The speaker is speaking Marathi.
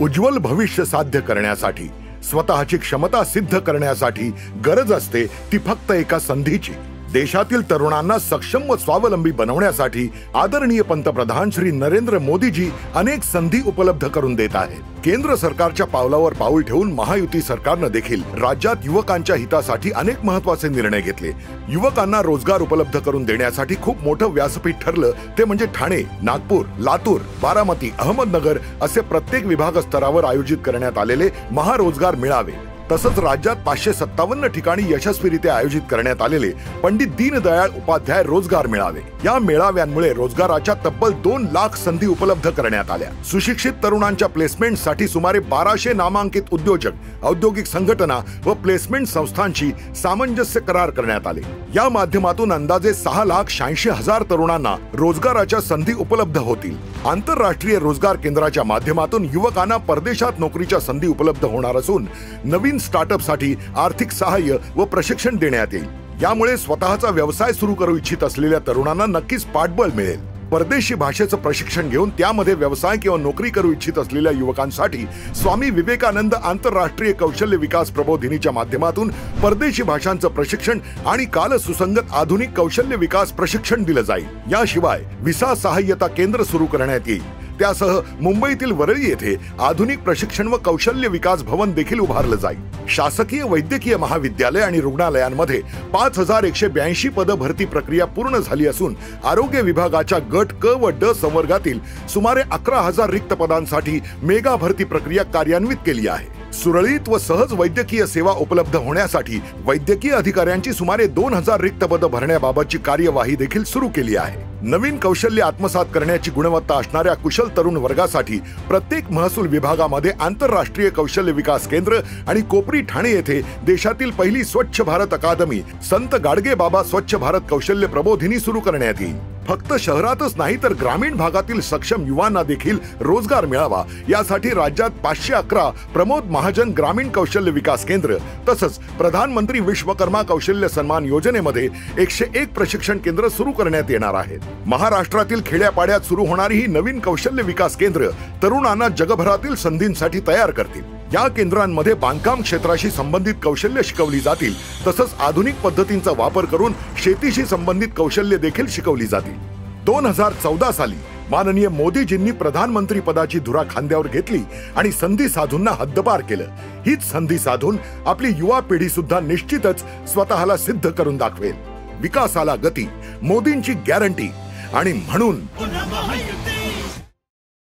उज्ज्वल भविष्य साध्य करण्यासाठी, स्वतःची क्षमता सिद्ध करण्यासाठी गरज असते ती फक्त एका संधीची। देशातील तरुणांना सक्षम व स्वावलंबी बनवण्यासाठी आदरणीय पंतप्रधान श्री नरेंद्र मोदीजी अनेक संधी उपलब्ध करून देत आहेत। केंद्र सरकारच्या पावलावर पाऊल ठेवून महायुती सरकारनं देखील राज्यात युवकांच्या हितासाठी अनेक महत्त्वाचे निर्णय घेतले। युवकांना रोजगार उपलब्ध करून देण्यासाठी खूप मोठं व्यासपीठ ठरलं ते म्हणजे ठाणे, नागपूर, लातूर, बारामती, अहमदनगर असे प्रत्येक विभाग स्तरावर आयोजित करण्यात आलेले महारोजगार मेळावे। तसंच राज्यात 557 ठिकाणी यशस्वीरित्या आयोजित करण्यात आलेले पंडित दीनदयाळ उपाध्याय रोजगार मेळावे। या मेळाव्यांमुळे रोजगाराच्या तब्बल 2 लाख संधी उपलब्ध करण्यात आल्या। सुशिक्षित तरुणांच्या प्लेसमेंटसाठी सुमारे 1200 नामांकित उद्योजक, औद्योगिक संघटना व प्लेसमेंट संस्थांशी सामंजस्य करार करण्यात आले। या माध्यमातून अंदाजे 6,86,000 तरुणांना रोजगाराच्या संधी उपलब्ध होतील। आंतरराष्ट्रीय रोजगार केंद्राच्या माध्यमातून युवकांना परदेशात नोकरीच्या संधी उपलब्ध होणार असून नवीन स्टार्टअपसाठी आर्थिक सहाय्य व प्रशिक्षण देण्यात येईल। यामुळे स्वतःचा व्यवसाय सुरू करू इच्छित असलेल्या तरुणांना नक्कीच पाठबळ मिळेल। परदेशी भाषेचं प्रशिक्षण घेऊन त्यामध्ये व्यवसाय किंवा नोकरी करू इच्छित असलेल्या युवकांसाठी स्वामी विवेकानंद आंतरराष्ट्रीय कौशल्य विकास प्रबोधिनीच्या माध्यमातून परदेशी भाषांचं प्रशिक्षण आणि कालसुसंगत आधुनिक कौशल्य विकास प्रशिक्षण दिलं जाईल। याशिवाय व्हिसा सहाय्यता केंद्र सुरू करण्यात येईल। त्यासह मुंबईतील वरळी येथे आधुनिक प्रशिक्षण व कौशल्य विकास भवन देखील उभारलं जाईल। शासकीय वैद्यकीय महाविद्यालय आणि रुग्णालयांमध्ये 5182 पद भरती प्रक्रिया पूर्ण झाली असून आरोग्य विभागाच्या गट क व ड संवर्गातील सुमारे 11,000 रिक्त पदांसाठी मेगा भरती प्रक्रिया कार्यान्वित केली आहे। सुरळीत व सहज वैद्यकीय सेवा उपलब्ध होण्यासाठी वैद्यकीय अधिकाऱ्यांची सुमारे 2000 रिक्त पद भरण्याबाबतची कार्यवाही देखील सुरू केली आहे। नवीन कौशल्य आत्मसात करण्याची गुणवत्ता असणाऱ्या कुशल तरुण वर्गासाठी प्रत्येक महसूल विभागामध्ये आंतरराष्ट्रीय कौशल्य विकास केंद्र आणि कोपरी ठाणे येथे देशातील पहिली स्वच्छ भारत अकादमी संत गाडगे बाबा स्वच्छ भारत कौशल्य प्रबोधिनी सुरू करण्यात येईल। फक्त शहरातच नाही तर ग्रामीण भागातील सक्षम युवांना देखील रोजगार मिळावा यासाठी राज्यात 511 प्रमोद महाजन ग्रामीण कौशल्य विकास केंद्र तसंच प्रधानमंत्री विश्वकर्मा कौशल्य सन्मान योजनेमध्ये 101 प्रशिक्षण केंद्र सुरू करण्यात येणार आहेत। महाराष्ट्रातील खेड्यापाड्यात सुरू होणारी ही नवीन कौशल्य विकास केंद्र तरुणांना जगभरातील संधींसाठी तयार करतील। या केंद्रांमध्ये बांधकाम क्षेत्राशी संबंधित कौशल्य शिकवली जातील तसंच आधुनिक पद्धतींचा वापर करून शेतीशी संबंधित कौशल्य देखील शिकवली जातील। 2014 साली माननीय मोदीजींनी प्रधानमंत्री पदाची धुरा खांद्यावर घेतली आणि संधी साधूंना हद्दपार केलं। हीच संधी साधून आपली युवा पिढी सुद्धा निश्चितच स्वतःला सिद्ध करून दाखवेल। विकासाला गती, मोदींची गॅरंटी आणि म्हणून